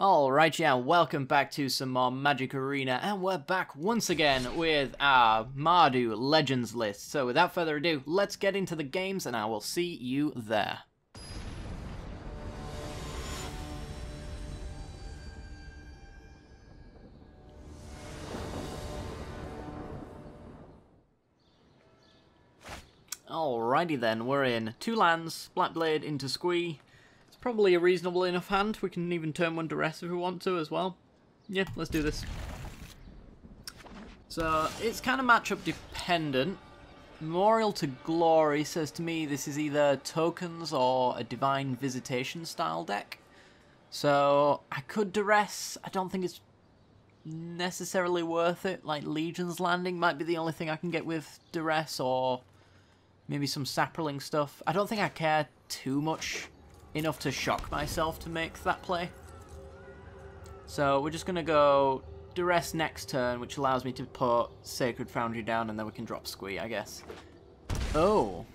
Alright, yeah, welcome back to some more Magic Arena, and we're back once again with our Mardu Legends list. So without further ado, let's get into the games and I will see you there. Alrighty then, we're in 2 lands, Blackblade into Squee. Probably a reasonable enough hand. We can even turn one to rest if we want to as well. Yeah, let's do this. So, it's kind of matchup dependent. Memorial to Glory says to me this is either tokens or a Divine Visitation style deck. So, I could duress. I don't think it's necessarily worth it. Like, Legion's Landing might be the only thing I can get with duress, or maybe some Saproling stuff. I don't think I care too much enough to shock myself to make that play. So we're just going to go duress next turn, which allows me to put Sacred Foundry down, and then we can drop Squee, I guess. Oh.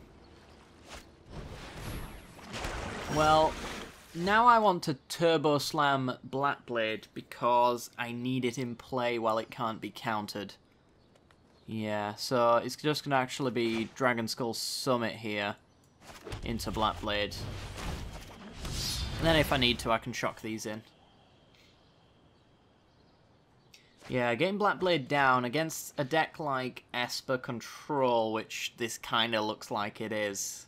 Well, now I want to Turbo Slam Blackblade because I need it in play while it can't be countered. Yeah, so it's just going to actually be Dragon Skull Summit here into Blackblade. And then if I need to, I can shock these in. Yeah, getting Blackblade down against a deck like Esper Control, which this kind of looks like it is.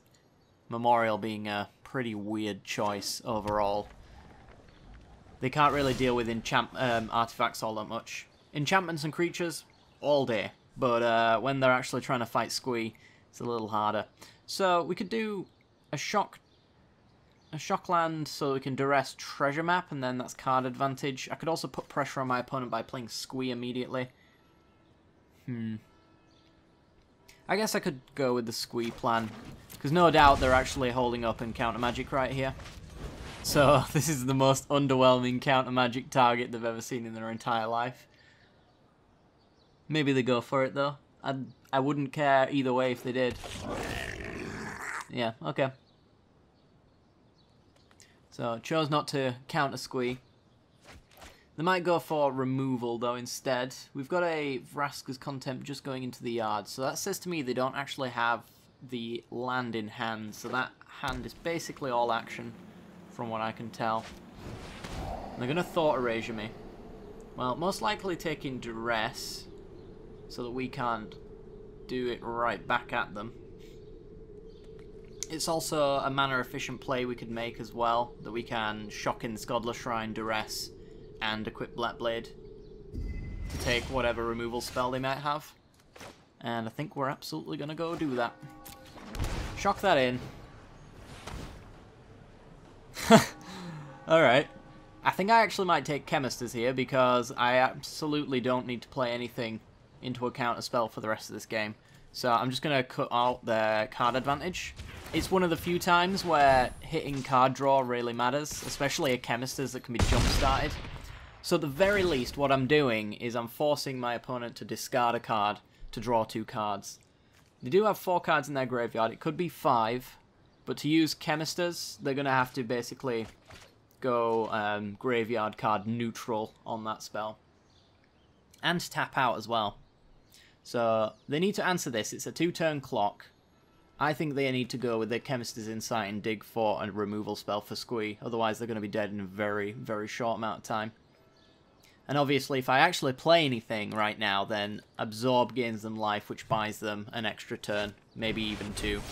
Memorial being a pretty weird choice overall. They can't really deal with artifacts all that much. Enchantments and creatures, all day. But when they're actually trying to fight Squee, it's a little harder. So we could do a shock land so we can duress Treasure Map, and then that's card advantage. I could also put pressure on my opponent by playing Squee immediately. I guess I could go with the Squee plan, because no doubt they're actually holding up in counter magic right here. So this is the most underwhelming counter magic target they've ever seen in their entire life. Maybe they go for it though. I wouldn't care either way if they did. Yeah, okay. So, chose not to counter Squee. They might go for removal, though, instead. We've got a Vraska's Contempt just going into the yard, so that says to me they don't actually have the land in hand, so that hand is basically all action, from what I can tell. And they're going to Thought Erasure me. Well, most likely taking Duress, so that we can't do it right back at them. It's also a mana-efficient play we could make as well, that we can shock in Skodler Shrine, Duress, and equip Blackblade to take whatever removal spell they might have. And I think we're absolutely going to go do that. Shock that in. Alright. I think I actually might take Chemisters here, because I absolutely don't need to play anything into a counter spell for the rest of this game. So I'm just going to cut out their card advantage. It's one of the few times where hitting card draw really matters, especially a Chemisters that can be jump-started. So at the very least, what I'm doing is I'm forcing my opponent to discard a card to draw 2 cards. They do have 4 cards in their graveyard. It could be 5, but to use Chemisters, they're going to have to basically go graveyard card neutral on that spell. And tap out as well. So they need to answer this. It's a 2-turn clock. I think they need to go with their Chemist's Insight and dig for a removal spell for Squee. Otherwise they're going to be dead in a very, very short amount of time. And obviously if I actually play anything right now, then Absorb gains them life, which buys them an extra turn. Maybe even 2.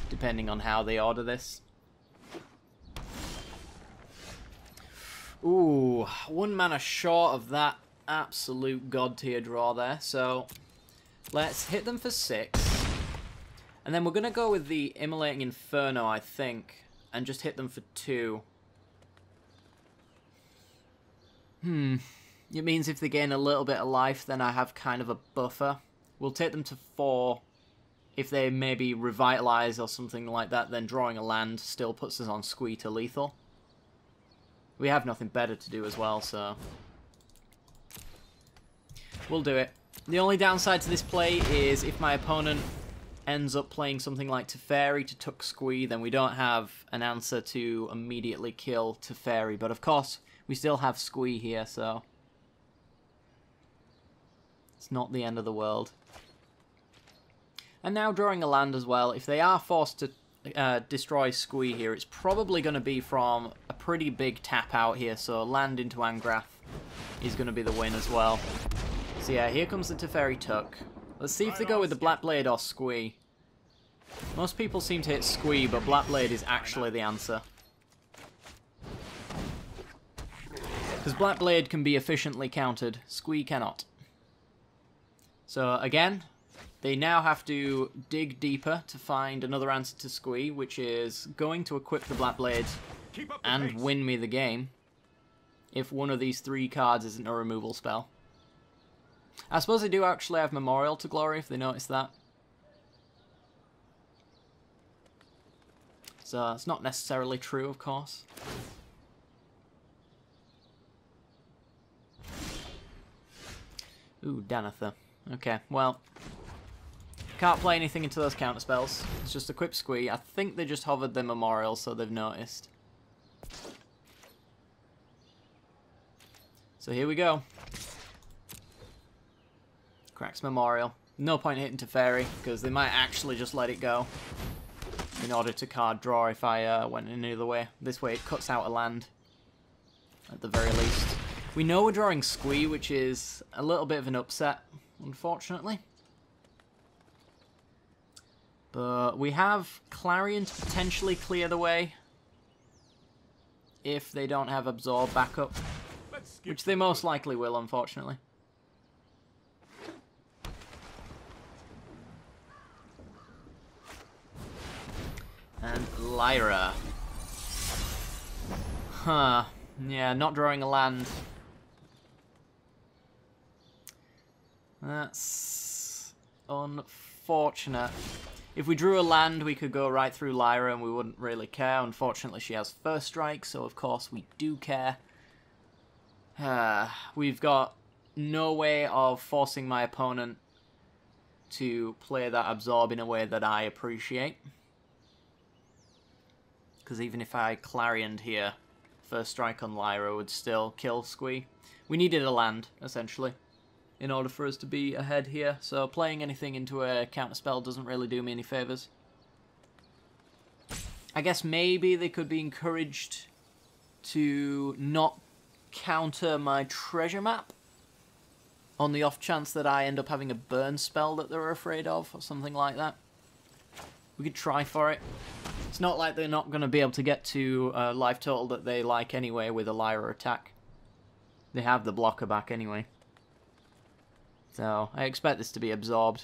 Depending on how they order this. Ooh, 1 mana short of that absolute god tier draw there. So let's hit them for 6. And then we're going to go with the Immolating Inferno, I think, and just hit them for 2. It means if they gain a little bit of life, then I have kind of a buffer. We'll take them to 4. If they maybe revitalize or something like that, then drawing a land still puts us on Squee to lethal. We have nothing better to do as well, so we'll do it. The only downside to this play is if my opponent ends up playing something like Teferi to tuck Squee, then we don't have an answer to immediately kill Teferi. But of course, we still have Squee here, so it's not the end of the world. And now drawing a land as well. If they are forced to destroy Squee here, it's probably going to be from a pretty big tap out here, so land into Angrath is going to be the win as well. So yeah, here comes the Teferi tuck. Let's see if they go with the Black Blade or Squee. Most people seem to hit Squee, but Black Blade is actually the answer. Because Black Blade can be efficiently countered, Squee cannot. So again, they now have to dig deeper to find another answer to Squee, which is going to equip the Black Blade and win me the game if one of these 3 cards isn't a removal spell. I suppose they do actually have Memorial to Glory, if they notice that. So it's not necessarily true, of course. Ooh, Danitha. Okay, well, can't play anything into those counter spells. It's just equip Squee. I think they just hovered their Memorial, so they've noticed. So here we go. Cracks Memorial. No point hitting Teferi, because they might actually just let it go in order to card draw if I went in either way. This way it cuts out a land, at the very least. We know we're drawing Squee, which is a little bit of an upset, unfortunately. But we have Clarion to potentially clear the way if they don't have Absorb backup, which they most likely will, unfortunately. And Lyra. Huh. Yeah, not drawing a land. That's unfortunate. If we drew a land, we could go right through Lyra and we wouldn't really care. Unfortunately, she has first strike, so of course we do care. We've got no way of forcing my opponent to play that Absorb in a way that I appreciate. Because even if I Clarioned here, first strike on Lyra would still kill Squee. We needed a land, essentially, in order for us to be ahead here. So playing anything into a counterspell doesn't really do me any favours. I guess maybe they could be encouraged to not counter my treasure map on the off chance that I end up having a burn spell that they're afraid of, or something like that. We could try for it. It's not like they're not going to be able to get to life total that they like anyway with a Lyra attack. They have the blocker back anyway. So I expect this to be absorbed.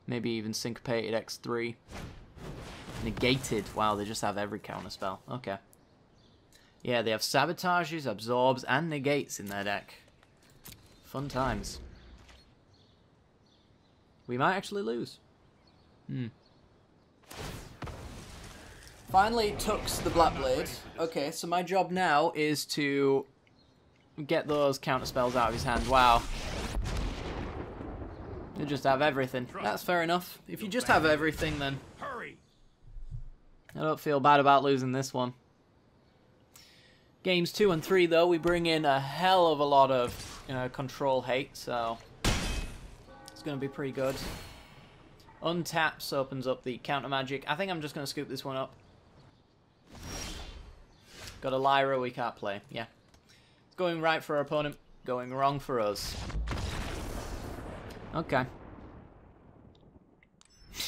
Maybe even syncopated X3. Negated. Wow, they just have every counterspell. Okay. Yeah, they have sabotages, absorbs, and negates in their deck. Fun times. We might actually lose. Finally tucks the Black Blade. Okay, so my job now is to get those counterspells out of his hand. Wow. They just have everything. That's fair enough. If you just have everything, then I don't feel bad about losing this one. Games 2 and 3, though, we bring in a hell of a lot of, control hate, so it's going to be pretty good. Untaps opens up the counter magic. I think I'm just going to scoop this one up. Got a Lyra we can't play. Yeah. It's going right for our opponent, going wrong for us. Okay.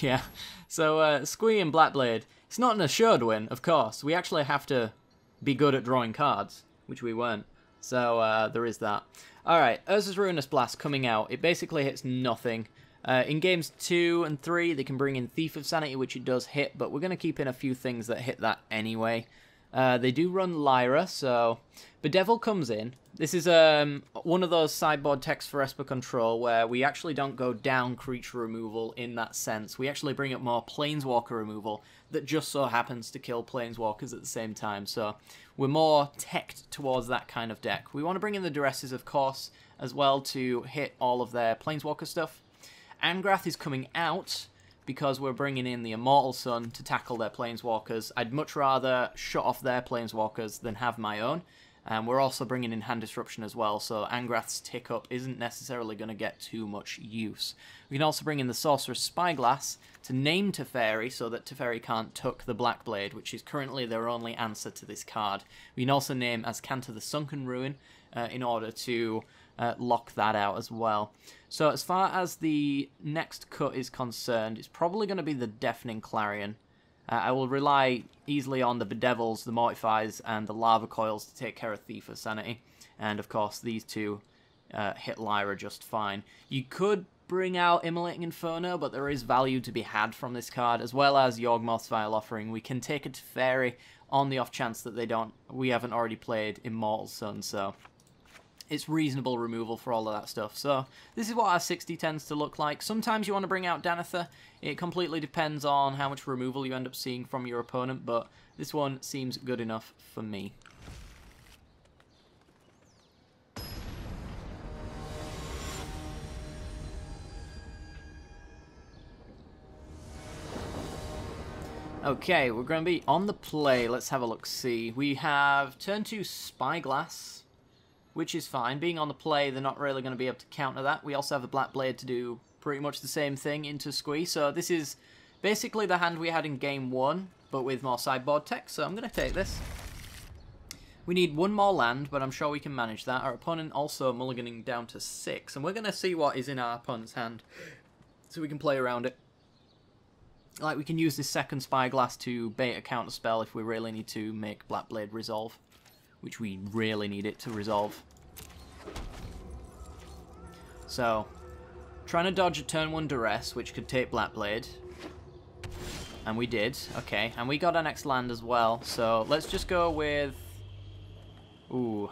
Yeah. So, Squee and Black Blade. It's not an assured win, of course. We actually have to be good at drawing cards, which we weren't. So, there is that. Alright, Urza's Ruinous Blast coming out. It basically hits nothing. In games 2 and 3, they can bring in Thief of Sanity, which it does hit, but we're going to keep in a few things that hit that anyway. They do run Lyra, so Bedevil comes in. This is one of those sideboard texts for Esper Control where we actually don't go down creature removal in that sense. We actually bring up more Planeswalker removal that just so happens to kill Planeswalkers at the same time. So we're more teched towards that kind of deck. We want to bring in the Duresses, of course, as well to hit all of their Planeswalker stuff. Angrath is coming out, because we're bringing in the Immortal Sun to tackle their Planeswalkers. I'd much rather shut off their Planeswalkers than have my own. And we're also bringing in Hand Disruption as well, so Angrath's Tick Up isn't necessarily going to get too much use. We can also bring in the Sorcerer's Spyglass to name Teferi so that Teferi can't tuck the Blackblade, which is currently their only answer to this card. We can also name Azcanta the Sunken Ruin in order to lock that out as well. So as far as the next cut is concerned, it's probably going to be the Deafening Clarion. I will rely easily on the Bedevils, the Mortifies, and the Lava Coils to take care of Thief of Sanity. And, of course, these two hit Lyra just fine. You could bring out Immolating Inferno, but there is value to be had from this card, as well as Yawgmoth's Vile Offering. We can take a Teferi on the off chance that we haven't already played Immortal Sun, so it's reasonable removal for all of that stuff. So this is what our 60 tends to look like. Sometimes you want to bring out Danitha. It completely depends on how much removal you end up seeing from your opponent, but this one seems good enough for me. Okay, we're going to be on the play. Let's have a look-see. We have turn 2 Spyglass, which is fine. Being on the play, they're not really going to be able to counter that. We also have the Black Blade to do pretty much the same thing into Squee. So this is basically the hand we had in Game 1, but with more sideboard tech. So I'm going to take this. We need one more land, but I'm sure we can manage that. Our opponent also mulliganing down to 6. And we're going to see what is in our opponent's hand, so we can play around it. Like, we can use this second Spyglass to bait a counterspell if we really need to make Black Blade resolve, which we really need it to resolve. So, trying to dodge a turn 1 Duress, which could take Black Blade. And we did, okay. And we got our next land as well, so let's just go with... Ooh.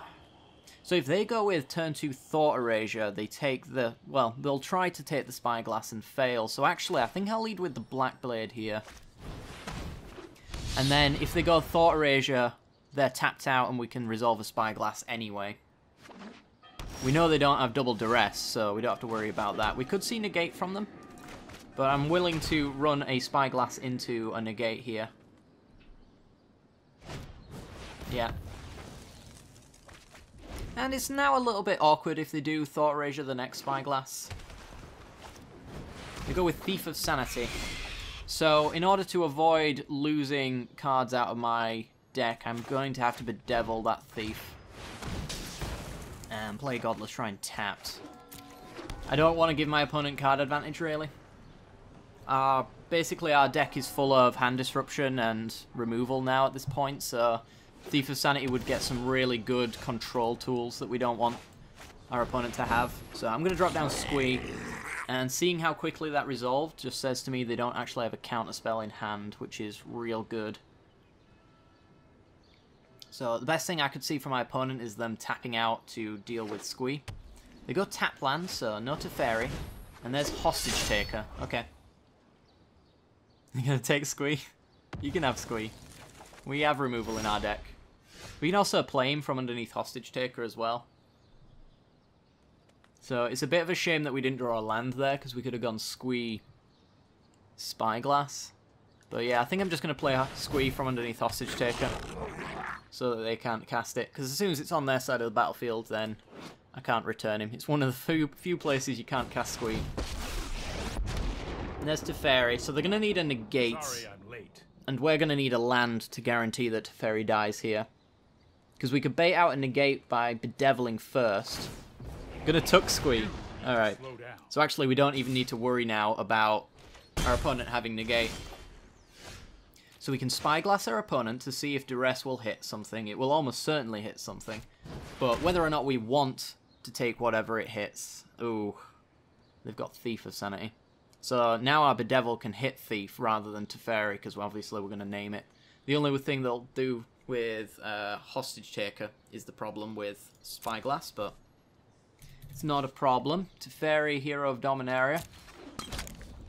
So if they go with turn 2 Thought Erasure, they take the... Well, they'll try to take the Spyglass and fail. So actually, I think I'll lead with the Black Blade here. And then if they go Thought Erasure, they're tapped out and we can resolve a Spyglass anyway. We know they don't have double Duress, so we don't have to worry about that. We could see Negate from them, but I'm willing to run a Spyglass into a Negate here. Yeah. And it's now a little bit awkward if they do Thought Erasure the next Spyglass. They go with Thief of Sanity. So, in order to avoid losing cards out of my deck, I'm going to have to bedevil that Thief. And play Godless Shrine tapped. I don't want to give my opponent card advantage, really. Basically, our deck is full of Hand Disruption and removal now at this point, so Thief of Sanity would get some really good control tools that we don't want our opponent to have. So I'm going to drop down Squee, and seeing how quickly that resolved just says to me they don't actually have a counterspell in hand, which is real good. So the best thing I could see from my opponent is them tapping out to deal with Squee. They go tap land, so no Teferi. And there's Hostage Taker. Okay. You're going to take Squee? You can have Squee. We have removal in our deck. We can also play him from underneath Hostage Taker as well. So it's a bit of a shame that we didn't draw a land there, because we could have gone Squee Spyglass. But yeah, I think I'm just going to play Squee from underneath Hostage Taker, so that they can't cast it. Because as soon as it's on their side of the battlefield, then I can't return him. It's one of the few places you can't cast Squee. And there's Teferi, so they're going to need a Negate. Sorry, I'm late. And we're going to need a land to guarantee that Teferi dies here. Because we could bait out a Negate by bedeviling first. Gonna tuck Squee. Alright. So actually we don't even need to worry now about our opponent having Negate. So we can Spyglass our opponent to see if Duress will hit something. It will almost certainly hit something. But whether or not we want to take whatever it hits... Ooh. They've got Thief of Sanity. So now our Bedevil can hit Thief rather than Teferi, because obviously we're going to name it. The only thing they'll do with Hostage Taker is the problem with Spyglass, but it's not a problem. Teferi, Hero of Dominaria.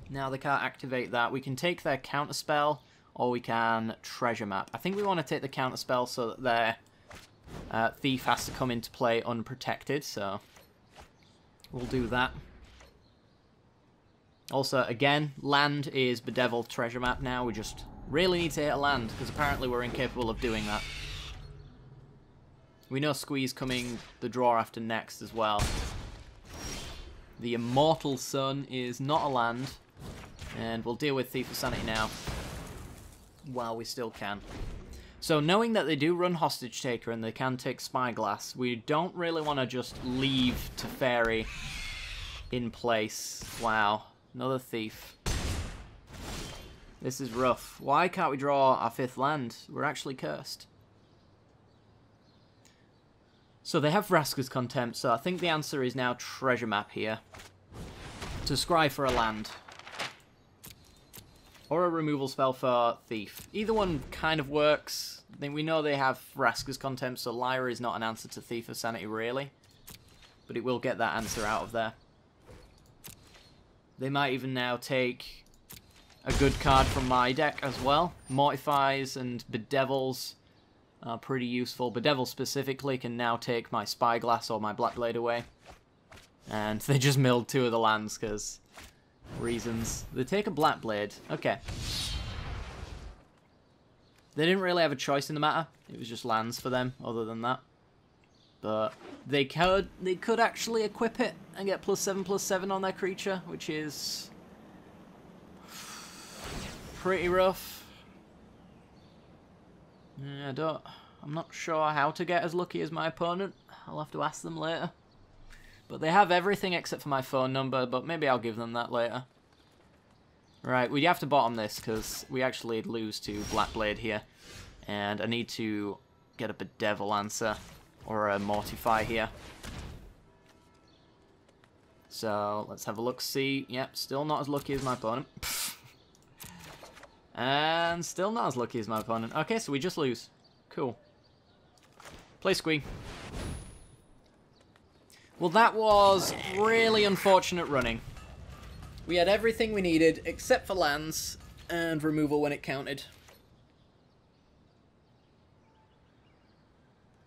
Now they can't activate that. We can take their Counterspell, or we can Treasure Map. I think we want to take the Counterspell so that their Thief has to come into play unprotected, so we'll do that. Also, again, land is Bedevil treasure map now. We just really need to hit a land, because apparently we're incapable of doing that. We know Squeeze coming the draw after next as well. The Immortal Sun is not a land, and we'll deal with Thief of Sanity now while we still can. So knowing that they do run Hostage Taker and they can take Spyglass, we don't really want to just leave Teferi in place. Wow, another Thief. This is rough. Why can't we draw our 5th land? We're actually cursed. So they have Vraska's Contempt, so I think the answer is now Treasure Map here. To scry for a land. Or a removal spell for Thief. Either one kind of works. I think we know they have Vraska's Contempt, so Lyra is not an answer to Thief of Sanity, really. But it will get that answer out of there. They might even now take a good card from my deck as well. Mortifies and Bedevils are pretty useful. Bedevil specifically can now take my Spyglass or my Blackblade away. And they just milled 2 of the lands because reasons. They take a Blackblade. Okay. They didn't really have a choice in the matter. It was just lands for them, other than that. But they could actually equip it and get +7/+7 on their creature, which is pretty rough. Yeah, I'm not sure how to get as lucky as my opponent. I'll have to ask them later. But they have everything except for my phone number, but maybe I'll give them that later. Right, we have to bottom this because we actually lose to Blackblade here. And I need to get a Bedevil answer or a Mortify here. So let's have a look, see. Yep, still not as lucky as my opponent. And still not as lucky as my opponent. Okay, so we just lose. Cool. Play Squee. Well, that was really unfortunate running. We had everything we needed except for lands and removal when it counted.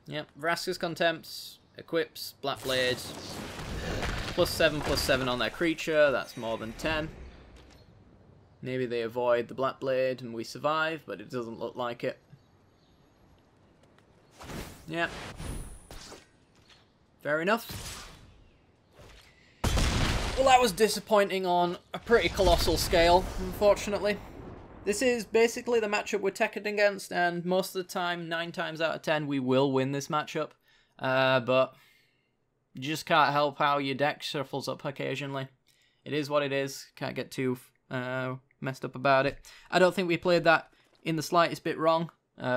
Yep, Vraska's Contempt, equips, Blackblade, +7/+7 on their creature, that's more than 10. Maybe they avoid the Blackblade and we survive, but it doesn't look like it. Yep. Fair enough. Well, that was disappointing on a pretty colossal scale, unfortunately. This is basically the matchup we're teching against, and most of the time, 9 times out of 10, we will win this matchup. But you just can't help how your deck shuffles up occasionally. It is what it is. Can't get too messed up about it. I don't think we played that in the slightest bit wrong.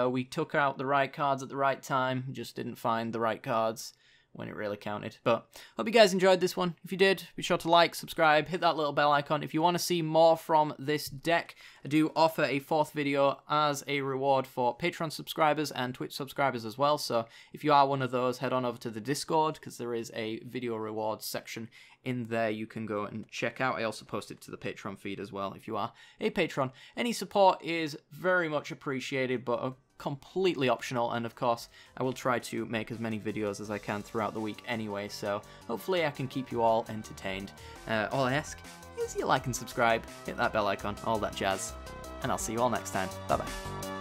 We took out the right cards at the right time, just didn't find the right cards when it really counted. But hope you guys enjoyed this one. If you did, be sure to like, subscribe, hit that little bell icon. If you want to see more from this deck, I do offer a 4th video as a reward for Patreon subscribers and Twitch subscribers as well. So if you are one of those, head on over to the Discord because there is a video rewards section in there you can go and check out. I also post it to the Patreon feed as well if you are a patron. Any support is very much appreciated, but completely optional, and of course I will try to make as many videos as I can throughout the week anyway, so hopefully I can keep you all entertained. All I ask is you like and subscribe, hit that bell icon, all that jazz, and I'll see you all next time. Bye bye.